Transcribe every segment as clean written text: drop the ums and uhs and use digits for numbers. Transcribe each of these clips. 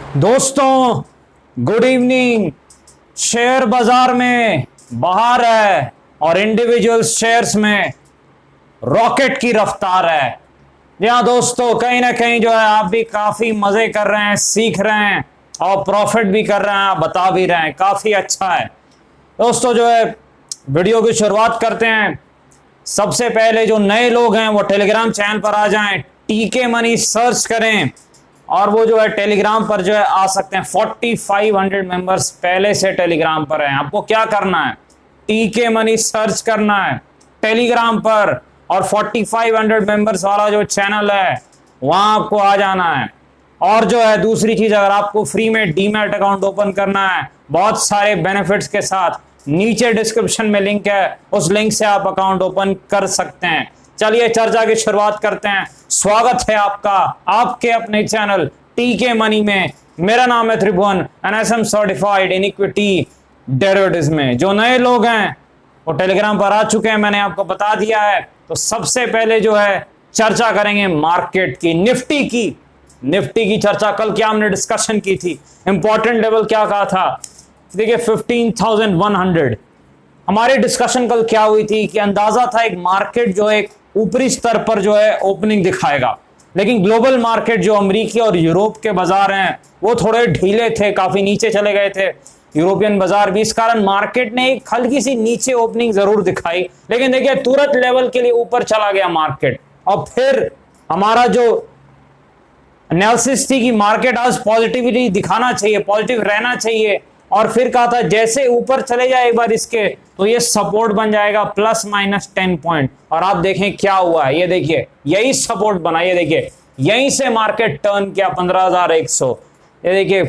दोस्तों good evening. Share बाजार में बाहर है और इंडिविजुअल शेयर्स में रॉकेट की रफ्तार है। जी हाँ दोस्तों, कहीं ना कहीं जो है आप भी काफी मजे कर रहे हैं, सीख रहे हैं और प्रॉफिट भी कर रहे हैं, बता भी रहे हैं, काफी अच्छा है। दोस्तों जो है वीडियो की शुरुआत करते हैं। सबसे पहले जो नए लोग हैं वो टेलीग्राम चैनल पर आ जाएं, टीके मनी सर्च करें और वो जो है टेलीग्राम पर जो है आ सकते हैं। 4500 मेंबर्स पहले से टेलीग्राम पर हैं। आपको क्या करना है, टीके मनी सर्च करना है टेलीग्राम पर और 4500 मेंबर्स वाला जो चैनल है वहां आपको आ जाना है। और जो है दूसरी चीज, अगर आपको फ्री में डीमैट अकाउंट ओपन करना है बहुत सारे बेनिफिट्स के साथ, नीचे डिस्क्रिप्शन में लिंक है, उस लिंक से आप अकाउंट ओपन कर सकते हैं। चलिए चर्चा की शुरुआत करते हैं। स्वागत है आपका आपके अपने चैनल टीके मनी में। मेरा नाम है Tribhuvan, NSM certified in equity derivatives में। जो नए लोग हैं वो टेलीग्राम पर आ चुके हैं, मैंने आपको बता दिया है। तो सबसे पहले जो है चर्चा करेंगे मार्केट की, निफ्टी की चर्चा। कल क्या हमने डिस्कशन की थी, इंपॉर्टेंट लेवल क्या कहा था, देखिए 15,100। हमारी डिस्कशन कल क्या हुई थी कि अंदाजा था एक मार्केट जो एक ऊपरी स्तर पर जो है ओपनिंग दिखाएगा, लेकिन ग्लोबल मार्केट जो अमेरिकी और यूरोप के बाजार हैं वो थोड़े ढीले थे, काफी नीचे चले गए थे यूरोपियन बाजार भी। इस कारण मार्केट ने एक हल्की सी नीचे ओपनिंग जरूर दिखाई, लेकिन देखिए तुरंत लेवल के लिए ऊपर चला गया मार्केट। और फिर हमारा जो एनालिसिस थी कि मार्केट आज पॉजिटिविटी दिखाना चाहिए, पॉजिटिव रहना चाहिए, और फिर कहा था जैसे ऊपर चले जाए एक बार इसके तो ये सपोर्ट बन जाएगा +-10 पॉइंट। और आप देखें क्या हुआ है, ये देखिए यही सपोर्ट बना, ये देखिए यहीं से मार्केट टर्न किया 15,100, ये देखिए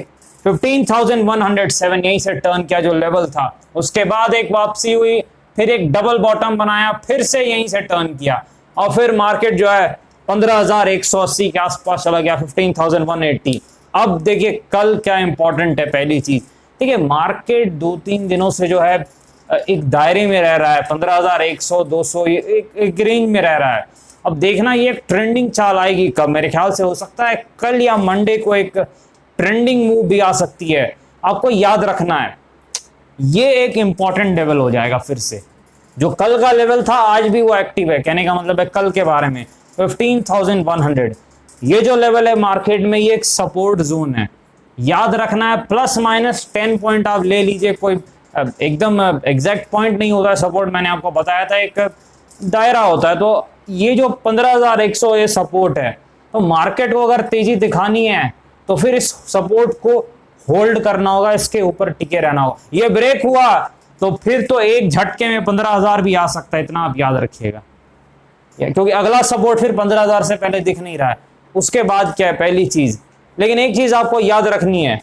15,107 यहीं से टर्न किया जो लेवल था। उसके बाद एक वापसी हुई, फिर एक डबल बॉटम बनाया, फिर से यहीं से टर्न किया और फिर मार्केट जो है 15,180 के आसपास चला गया, 15,180। अब देखिए कल क्या इंपॉर्टेंट है, पहली चीज देखिए मार्केट 2-3 दिनों से जो है एक दायरे में रह रहा है, 15,100 200 एक रेंज में रह रहा है। अब देखना ये एक ट्रेंडिंग चाल आएगी कब, मेरे ख्याल से हो सकता है कल या मंडे को एक ट्रेंडिंग मूव भी आ सकती है। आपको याद रखना है ये एक इंपॉर्टेंट लेवल हो जाएगा। फिर से जो कल का लेवल था आज भी वो एक्टिव है, कहने का मतलब है कल के बारे में 15,100 ये जो लेवल है मार्केट में ये एक सपोर्ट जोन है, याद रखना है। +-10 पॉइंट आप ले लीजिए, कोई एकदम एग्जैक्ट पॉइंट नहीं होता है सपोर्ट, मैंने आपको बताया था एक दायरा होता है। तो ये जो 15,100 ये सपोर्ट है, तो मार्केट को अगर तेजी दिखानी है तो फिर इस सपोर्ट को होल्ड करना होगा, इसके ऊपर टिके रहना होगा। ये ब्रेक हुआ तो फिर तो एक झटके में 15,000 भी आ सकता है, इतना आप याद रखिएगा, क्योंकि अगला सपोर्ट फिर 15,000 से पहले दिख नहीं रहा है। उसके बाद क्या है पहली चीज, लेकिन एक चीज आपको याद रखनी है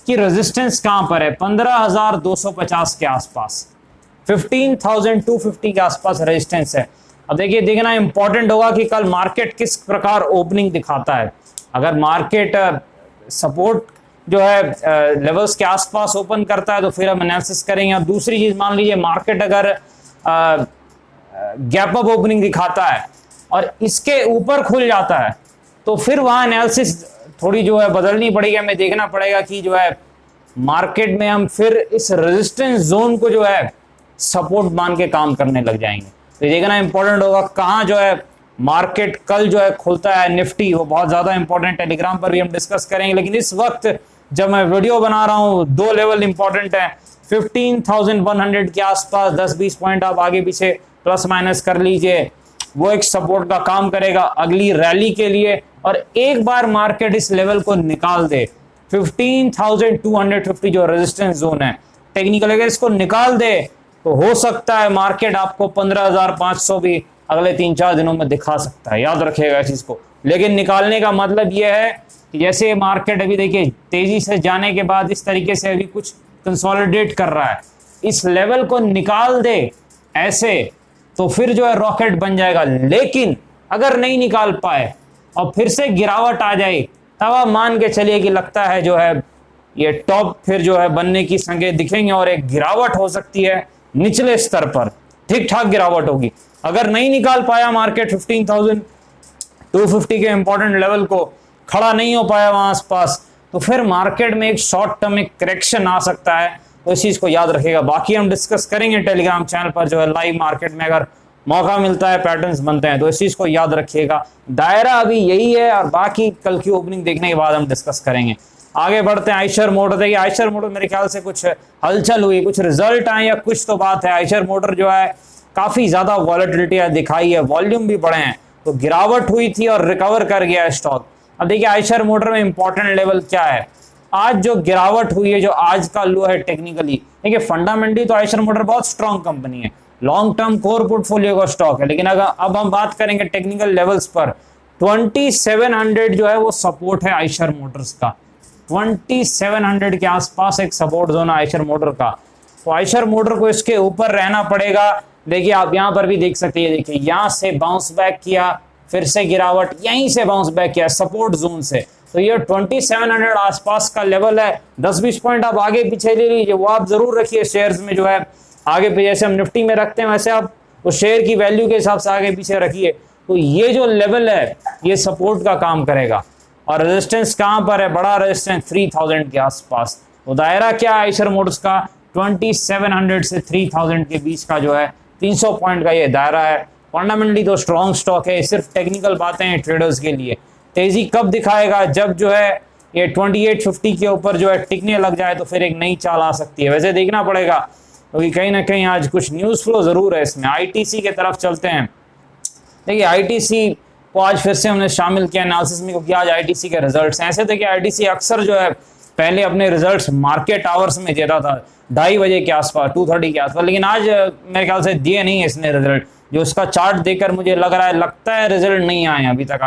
कि रेजिस्टेंस कहां पर है, 15,250 के आसपास, 15,250 के आसपास रेजिस्टेंस है। अब देखिए देखना इंपॉर्टेंट होगा कि कल मार्केट किस प्रकार ओपनिंग दिखाता है। अगर मार्केट सपोर्ट जो है लेवल्स के आसपास ओपन करता है तो फिर हम एनालिसिस करेंगे। अब दूसरी चीज मान लीजिए मार्केट अगर गैप अप ओपनिंग दिखाता है और इसके ऊपर खुल जाता है तो फिर वहां एनालिसिस थोड़ी जो है बदलनी पड़ेगी, हमें देखना पड़ेगा कि जो है मार्केट में हम फिर इस रेजिस्टेंस जोन को जो है सपोर्ट मान के काम करने लग जाएंगे। तो देखना इंपॉर्टेंट होगा कहां जो है मार्केट कल जो है खुलता है। निफ्टी वो बहुत ज्यादा इंपॉर्टेंट, टेलीग्राम पर भी हम डिस्कस करेंगे, लेकिन इस वक्त जब मैं वीडियो बना रहा हूं दो लेवल इंपॉर्टेंट है। 15,100 के आसपास 10-20 पॉइंट आप आगे पीछे +- कर लीजिए, वो एक सपोर्ट का काम करेगा अगली रैली के लिए। और एक बार मार्केट इस लेवल को निकाल दे, 15,250 जो रेजिस्टेंस जोन है टेक्निकल, अगर इसको निकाल दे तो हो सकता है मार्केट आपको 15,500 भी अगले 3-4 दिनों में दिखा सकता है, याद रखिएगा इस चीज को। लेकिन निकालने का मतलब यह है कि जैसे मार्केट अभी देखिए तेजी से जाने के बाद इस तरीके से अभी कुछ कंसोलिडेट कर रहा है, इस लेवल को निकाल दे ऐसे तो फिर जो है रॉकेट बन जाएगा। लेकिन अगर नहीं निकाल पाए और फिर से गिरावट आ जाए तब आप मान के चलिए कि लगता है जो है ये टॉप फिर जो है बनने की संकेत दिखेंगे और एक गिरावट हो सकती है निचले स्तर पर, ठीक ठाक गिरावट होगी। अगर नहीं निकाल पाया मार्केट 15,250 के इंपॉर्टेंट लेवल को, खड़ा नहीं हो पाया वहां आसपास, तो फिर मार्केट में एक शॉर्ट टर्म में करेक्शन आ सकता है, तो इस चीज को याद रखिएगा। बाकी हम डिस्कस करेंगे टेलीग्राम चैनल पर जो है लाइव मार्केट में, अगर मौका मिलता है पैटर्न्स बनते हैं, तो इस चीज को याद रखिएगा। दायरा अभी यही है और बाकी कल की ओपनिंग देखने के बाद हम डिस्कस करेंगे। आगे बढ़ते हैं। आइशर मोटर, देखिए आइशर मोटर मेरे ख्याल से कुछ हलचल हुई, कुछ रिजल्ट आए या कुछ तो बात है। आइशर मोटर जो है काफी ज्यादा वॉलेटिलिटी दिखाई है, वॉल्यूम भी बढ़े हैं, तो गिरावट हुई थी और रिकवर कर गया है स्टॉक। अब देखिए आइशर मोटर में इंपॉर्टेंट लेवल क्या है, आज जो गिरावट हुई है, जो आज का लो है टेक्निकली, देखिए फंडामेंटली तो आइशर मोटर बहुत स्ट्रॉन्ग कंपनी है, लॉन्ग टर्म कोर पोर्टफोलियो का स्टॉक है, लेकिन अगर अब हम बात करेंगे टेक्निकल लेवल्स पर, 2700 जो है वो सपोर्ट है आइशर मोटर्स का। 2700 के आसपास एक सपोर्ट जोन है आइशर मोटर का, तो आइशर मोटर को इसके ऊपर रहना पड़ेगा। देखिए आप यहां पर भी देख सकते हैं, देखिए यहां से बाउंस बैक किया, फिर से गिरावट, यहीं से बाउंस बैक किया सपोर्ट जोन से, तो ये 2700 आसपास का लेवल है। 10-20 पॉइंट आप आगे पीछे ले लीजिए, वो आप जरूर रखिए शेयर्स में, जो है आगे पीछे, जैसे हम निफ्टी में रखते हैं वैसे आप उस शेयर की वैल्यू के हिसाब से आगे पीछे रखिए। तो ये जो लेवल है ये सपोर्ट का काम करेगा, और रेजिस्टेंस कहां पर है, बड़ा रेजिस्टेंस 3000 के आसपास। तो दायरा क्या है आइशर मोटर्स का, 2700 से 3000 के बीच का जो है 300 पॉइंट का ये दायरा है। फंडामेंटली तो स्ट्रॉन्ग स्टॉक है, सिर्फ टेक्निकल बातें हैं ट्रेडर्स के लिए। तेजी कब दिखाएगा, जब जो है ये 2850 के ऊपर जो है टिकने लग जाए, तो फिर एक नई चाल आ सकती है। वैसे देखना पड़ेगा, क्योंकि कहीं ना कहीं आज कुछ न्यूज फ्लो जरूर है इसमें। आईटीसी के तरफ चलते हैं। देखिए आईटीसी को आज फिर से हमने शामिल किया एनालिसिस में, क्योंकि आज आईटीसी के रिजल्ट्स हैं। ऐसे थे कि आईटीसी अक्सर जो है पहले अपने रिजल्ट्स मार्केट आवर्स में देता था, 2:30 बजे के आसपास, 2:30 के आसपास, लेकिन आज मेरे ख्याल से दिए नहीं है इसने रिजल्ट। जो उसका चार्ट देखकर मुझे लगता है रिजल्ट नहीं आए अभी तक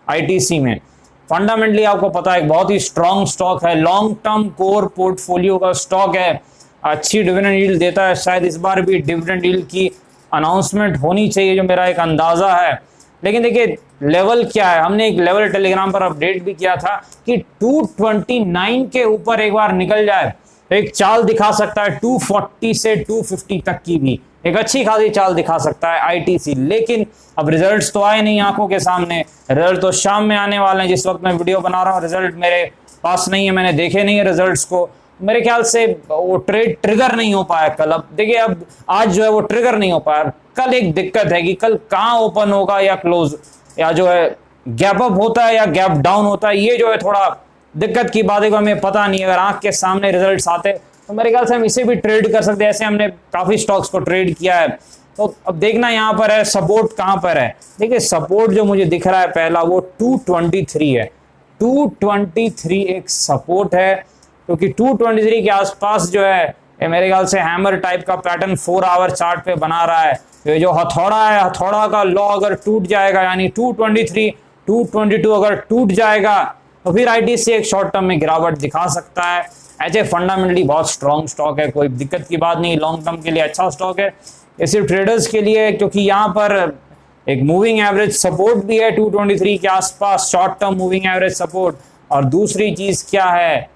आईटीसी में। फंडामेंटली आपको पता है बहुत ही स्ट्रॉन्ग स्टॉक है, लॉन्ग टर्म कोर पोर्टफोलियो का स्टॉक है, अच्छी डिविडेंड यील्ड देता है। शायद इस बार भी डिविडेंड यील्ड की अनाउंसमेंट होनी चाहिए, जो मेरा एक अंदाजा है। लेकिन देखिए लेवल क्या है, हमने एक लेवल टेलीग्राम पर अपडेट भी किया था कि 229 के ऊपर एक बार निकल जाए तो एक चाल दिखा सकता है 240 से 250 तक की भी एक अच्छी खासी चाल दिखा सकता है आईटीसी। लेकिन अब रिजल्ट्स तो आए नहीं आंखों के सामने, रिजल्ट तो शाम में आने वाले हैं। जिस वक्त मैं वीडियो बना रहा हूँ रिजल्ट मेरे पास नहीं है, मैंने देखे नहीं है रिजल्ट्स को। मेरे ख्याल से वो ट्रेड ट्रिगर नहीं हो पाया कल। अब देखिए अब आज जो है वो ट्रिगर नहीं हो पाया। कल एक दिक्कत है कि कल कहाँ ओपन होगा या क्लोज, या जो है गैप अप होता है या गैप डाउन होता है, ये जो है थोड़ा दिक्कत की बात है, हमें पता नहीं। अगर आंख के सामने रिजल्ट्स आते तो मेरे ख्याल से हम इसे भी ट्रेड कर सकते हैं, ऐसे हमने काफी स्टॉक्स को ट्रेड किया है। तो अब देखना यहाँ पर है सपोर्ट कहाँ पर है। देखिए सपोर्ट जो मुझे दिख रहा है पहला वो 223 है। 223 एक सपोर्ट है, क्योंकि 223 के आसपास जो है ये मेरे ख्याल से हैमर टाइप का पैटर्न 4 आवर चार्ट पे बना रहा है। ये जो हथौड़ा है, हथौड़ा का लॉ अगर टूट जाएगा, यानी 223 222 अगर टूट जाएगा तो फिर आईटीसी एक शॉर्ट टर्म में गिरावट दिखा सकता है। ऐसे फंडामेंटली बहुत स्ट्रॉन्ग स्टॉक है, कोई दिक्कत की बात नहीं, लॉन्ग टर्म के लिए अच्छा स्टॉक है। ये सिर्फ ट्रेडर्स के लिए, क्योंकि यहाँ पर एक मूविंग एवरेज सपोर्ट भी है 223 के आसपास, short term moving average support. और दूसरी चीज क्या है,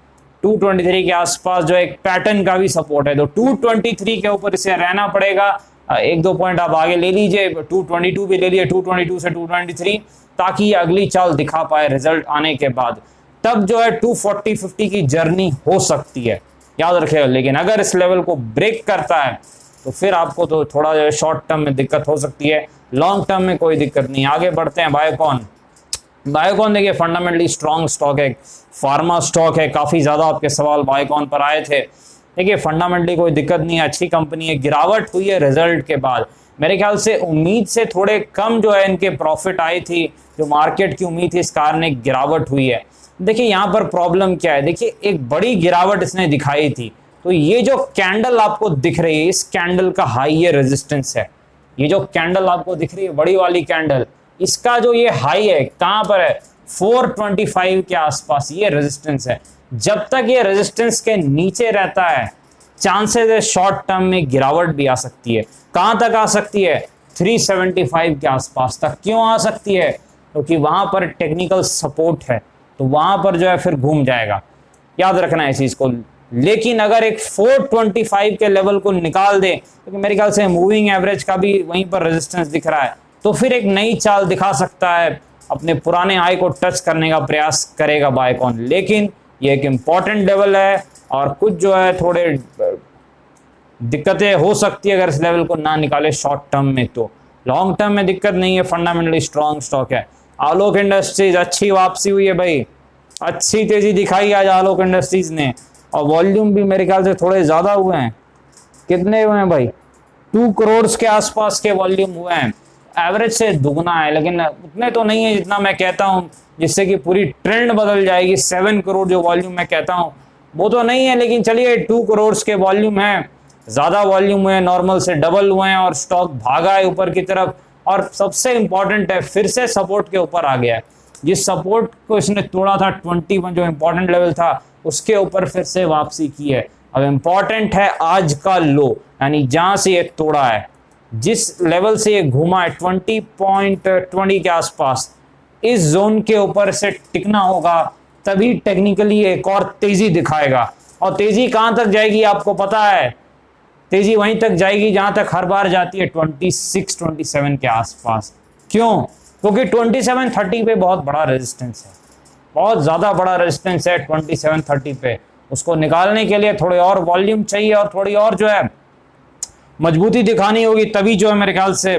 223 के आसपास जो एक पैटर्न का भी सपोर्ट है। तो 223 के ऊपर इसे रहना पड़ेगा। 1-2 पॉइंट आप आगे ले लीजिए, 222 भी ले लीजिए, 222 से 223, ताकि ये अगली चाल दिखा पाए रिजल्ट आने के बाद। तब जो है 240-50 की जर्नी हो सकती है, याद रखिएगा। लेकिन अगर इस लेवल को ब्रेक करता है तो फिर आपको तो थोड़ा जो है शॉर्ट टर्म में दिक्कत हो सकती है, लॉन्ग टर्म में कोई दिक्कत नहीं। आगे बढ़ते हैं। बायोकॉन, बायोकॉन देखिए फंडामेंटली स्ट्रॉन्ग स्टॉक है, फार्मा स्टॉक है। काफी ज्यादा आपके सवाल बायोकॉन पर आए थे। देखिए फंडामेंटली कोई दिक्कत नहीं है, अच्छी कंपनी है। गिरावट हुई है रिजल्ट के बाद, मेरे ख्याल से उम्मीद से थोड़े कम जो है इनके प्रॉफिट आई थी, जो मार्केट की उम्मीद थी, इस कारण एक गिरावट हुई है। देखिए यहाँ पर प्रॉब्लम क्या है, देखिए एक बड़ी गिरावट इसने दिखाई थी। तो ये जो कैंडल आपको दिख रही है, इस कैंडल का हाई ये रेजिस्टेंस है। ये जो कैंडल आपको दिख रही है बड़ी वाली कैंडल, इसका जो ये हाई है कहां पर है, 425 के आसपास ये रेजिस्टेंस है। जब तक ये रेजिस्टेंस के नीचे रहता है चांसेस है शॉर्ट टर्म में गिरावट भी आ सकती है। कहां तक आ सकती है, 375 के आसपास तक। क्यों आ सकती है, क्योंकि वहां पर टेक्निकल सपोर्ट है, तो वहां पर जो है फिर घूम जाएगा, याद रखना है इस चीज को। लेकिन अगर एक 425 के लेवल को निकाल दे, क्योंकि मेरे ख्याल से मूविंग एवरेज का भी वहीं पर रेजिस्टेंस दिख रहा है, तो फिर एक नई चाल दिखा सकता है, अपने पुराने हाई को टच करने का प्रयास करेगा बायोकॉन। लेकिन ये एक इम्पॉर्टेंट लेवल है और कुछ जो है थोड़े दिक्कतें हो सकती है अगर इस लेवल को ना निकाले शॉर्ट टर्म में। तो लॉन्ग टर्म में दिक्कत नहीं है, फंडामेंटली स्ट्रॉन्ग स्टॉक है। आलोक इंडस्ट्रीज अच्छी वापसी हुई है भाई, अच्छी तेजी दिखाई आज आलोक इंडस्ट्रीज ने, और वॉल्यूम भी मेरे ख्याल से थोड़े ज्यादा हुए हैं। कितने हुए हैं भाई? 2 करोड़ के आसपास के वॉल्यूम हुए हैं, एवरेज से दुगना है, लेकिन उतने तो नहीं है जितना मैं कहता हूं जिससे कि पूरी ट्रेंड बदल जाएगी। 7 करोड़ जो वॉल्यूम मैं कहता हूं वो तो नहीं है, लेकिन चलिए 2 करोड़ के वॉल्यूम है, ज्यादा वॉल्यूम हुए, नॉर्मल से डबल हुए हैं और स्टॉक भागा है ऊपर की तरफ। और सबसे इंपॉर्टेंट है, फिर से सपोर्ट के ऊपर आ गया है। जिस सपोर्ट को इसने तोड़ा था 21 जो इंपॉर्टेंट लेवल था, उसके ऊपर फिर से वापसी की है। अब इंपॉर्टेंट है आज का लो, यानी जहां से ये तोड़ा है, जिस लेवल से ये घूमा है 20.20 के आसपास, इस जोन के ऊपर से टिकना होगा, तभी टेक्निकली एक और तेजी दिखाएगा। और तेजी कहां तक जाएगी आपको पता है? तेजी वहीं तक जाएगी जहां तक हर बार जाती है 26-27 के आसपास। क्यों? क्योंकि 27-30 पे बहुत बड़ा रेजिस्टेंस है, बहुत ज्यादा बड़ा रेजिस्टेंस है 27-30 पे। उसको निकालने के लिए थोड़े और वॉल्यूम चाहिए और थोड़ी और जो है मजबूती दिखानी होगी, तभी जो है मेरे ख्याल से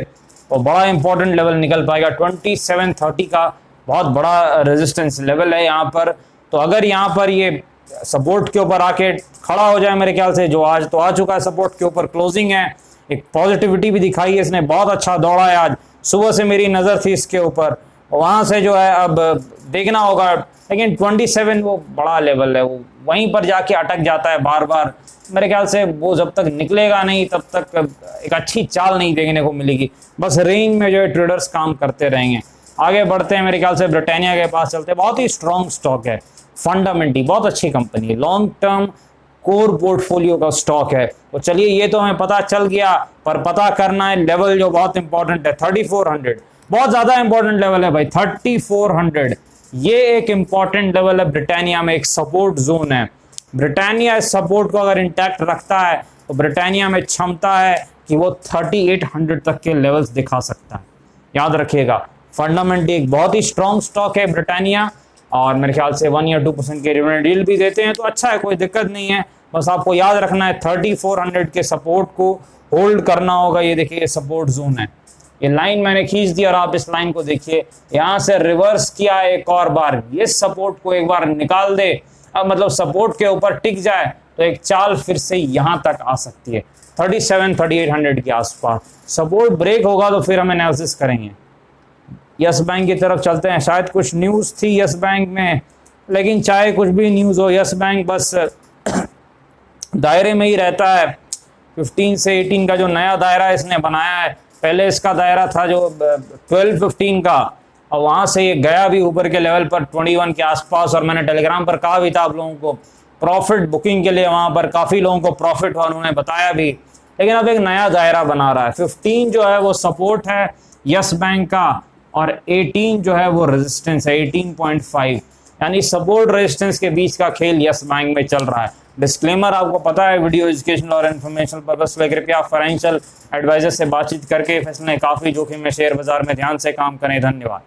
वो बड़ा इंपॉर्टेंट लेवल निकल पाएगा। 27-30 का बहुत बड़ा रेजिस्टेंस लेवल है यहाँ पर। तो अगर यहाँ पर ये सपोर्ट के ऊपर आके खड़ा हो जाए, मेरे ख्याल से जो आज तो आ चुका है सपोर्ट के ऊपर, क्लोजिंग है, एक पॉजिटिविटी भी दिखाई है इसने, बहुत अच्छा दौड़ा है आज। सुबह से मेरी नजर थी इसके ऊपर, वहां से जो है अब देखना होगा। लेकिन 27 वो बड़ा लेवल है, वो वहीं पर जाके अटक जाता है बार बार। मेरे ख्याल से वो जब तक निकलेगा नहीं तब तक एक अच्छी चाल नहीं देखने को मिलेगी। बस रेंज में जो है ट्रेडर्स काम करते रहेंगे। आगे बढ़ते हैं, मेरे ख्याल से ब्रिटानिया के पास चलते हैं। बहुत ही स्ट्रॉन्ग स्टॉक है, फंडामेंटली बहुत अच्छी कंपनी है, लॉन्ग टर्म कोर पोर्टफोलियो का स्टॉक है। तो चलिए ये तो हमें पता चल गया, पर पता करना है लेवल जो बहुत इंपॉर्टेंट है 3400, बहुत ज्यादा इंपॉर्टेंट लेवल है भाई 3400। ये एक इंपॉर्टेंट लेवल है ब्रिटानिया में, एक सपोर्ट जोन है। ब्रिटानिया इस सपोर्ट को अगर इंटैक्ट रखता है तो ब्रिटानिया में क्षमता है कि वो 3800 तक के लेवल्स दिखा सकता है। याद रखिएगा, फंडामेंटली एक बहुत ही स्ट्रॉन्ग स्टॉक है ब्रिटानिया, और मेरे ख्याल से 1 या 2% के डिविडेंड डील भी देते हैं, तो अच्छा है, कोई दिक्कत नहीं है। बस आपको याद रखना है 3400 के सपोर्ट को होल्ड करना होगा। ये देखिए सपोर्ट जोन है, ये लाइन मैंने खींच दी और आप इस लाइन को देखिए, यहां से रिवर्स किया एक और बार, ये सपोर्ट को एक बार निकाल दे, अब मतलब सपोर्ट के ऊपर टिक जाए तो एक चाल फिर से यहां तक आ सकती है 37-3800 के आसपास। सपोर्ट ब्रेक होगा तो फिर हम एनालिसिस करेंगे। यस बैंक की तरफ चलते हैं। शायद कुछ न्यूज थी यस बैंक में, लेकिन चाहे कुछ भी न्यूज हो, यस बैंक बस दायरे में ही रहता है। 15 से 18 का जो नया दायरा इसने बनाया है, पहले इसका दायरा था जो 12-15 का, और वहां से ये गया भी ऊपर के लेवल पर 21 के आसपास। और मैंने टेलीग्राम पर कहा भी था आप लोगों को, प्रॉफिट बुकिंग के लिए वहां पर काफी लोगों को प्रॉफिट हुआ, उन्होंने बताया भी। लेकिन अब एक नया दायरा बना रहा है, 15 जो है वो सपोर्ट है यस बैंक का, और 18 जो है वो रेजिस्टेंस है 18.5, यानी सपोर्ट रेजिस्टेंस के बीच का खेल यस बैंक में चल रहा है। डिस्क्लेमर आपको पता है, वीडियो एजुकेशनल और इन्फॉर्मेशनल पर्पस के लिए कृपया फाइनेंशियल एडवाइजर से बातचीत करके फैसले, काफी जोखिम में शेयर बाजार में ध्यान से काम करें। धन्यवाद।